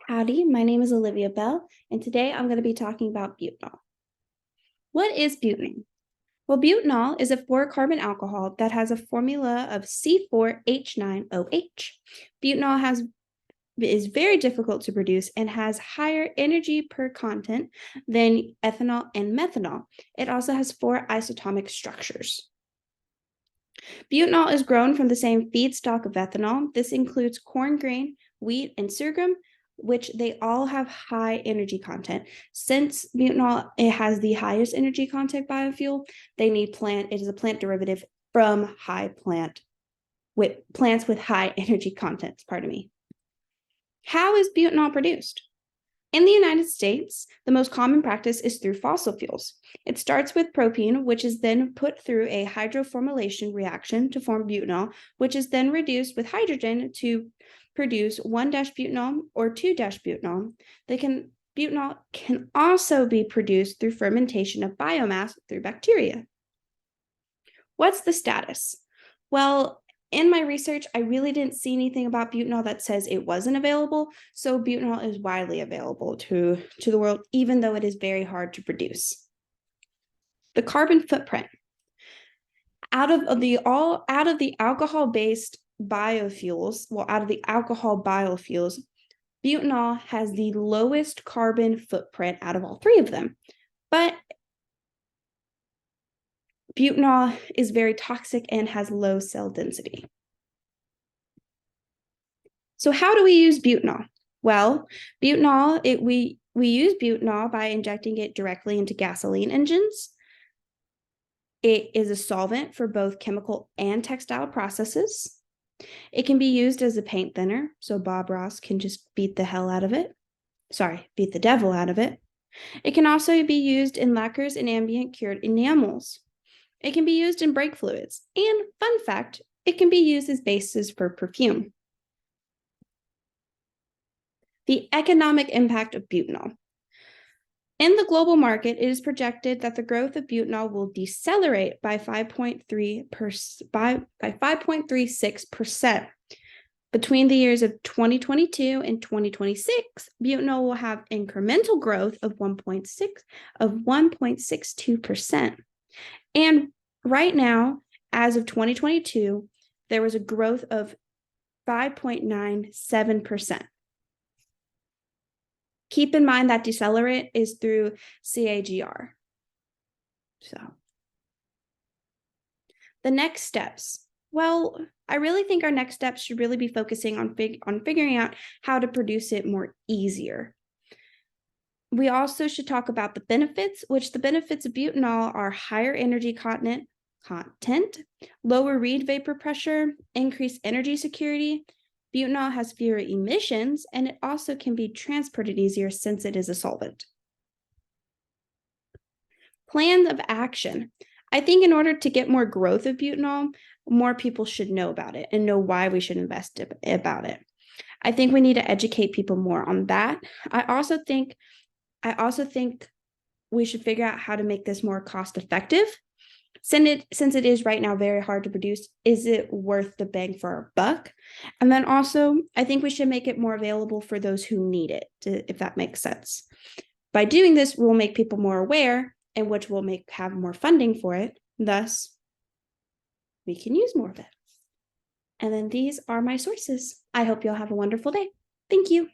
Howdy, my name is Olivia Bell, and today I'm going to be talking about butanol. What is butanol? Well, butanol is a four-carbon alcohol that has a formula of C4H9OH. Butanol is very difficult to produce and has higher energy per content than ethanol and methanol. It also has four isotopic structures. Butanol is grown from the same feedstock of ethanol. This includes corn grain, wheat, and sorghum, which they all have high energy content. Since butanol it has the highest energy content biofuel, it is a plant derivative from plants with high energy content, pardon me. How is butanol produced? In the United States, the most common practice is through fossil fuels. It starts with propane, which is then put through a hydroformylation reaction to form butanol, which is then reduced with hydrogen to produce 1-butanol or 2-butanol. Butanol can also be produced through fermentation of biomass through bacteria. What's the status? Well, in my research, I really didn't see anything about butanol that says it wasn't available, so butanol is widely available to the world, even though it is very hard to produce. The carbon footprint. Out of the alcohol-based biofuels, butanol has the lowest carbon footprint out of all three of them. But butanol is very toxic and has low cell density. So how do we use butanol? Well, we use butanol by injecting it directly into gasoline engines. It is a solvent for both chemical and textile processes. It can be used as a paint thinner, so Bob Ross can just beat the devil out of it. It can also be used in lacquers and ambient cured enamels. It can be used in brake fluids. And fun fact, it can be used as bases for perfume. The economic impact of butanol. In the global market, it is projected that the growth of butanol will decelerate by 5.36%. Between the years of 2022 and 2026, butanol will have incremental growth of 1.62%. And right now, as of 2022, there was a growth of 5.97%. Keep in mind that decelerate is through CAGR. So the next steps. Well, I really think our next steps should really be focusing on figuring out how to produce it more easier. We also should talk about the benefits, which the benefits of butanol are higher energy content, lower Reid vapor pressure, increased energy security. Butanol has fewer emissions, and it also can be transported easier since it is a solvent. Plans of action. I think in order to get more growth of butanol, more people should know about it and know why we should invest about it. I think we need to educate people more on that. I also think we should figure out how to make this more cost effective. Since it is right now very hard to produce, is it worth the bang for our buck? And then also, I think we should make it more available for those who need it, if that makes sense. By doing this, we'll make people more aware, and which will have more funding for it. Thus, we can use more of it. And then these are my sources. I hope you'll have a wonderful day. Thank you.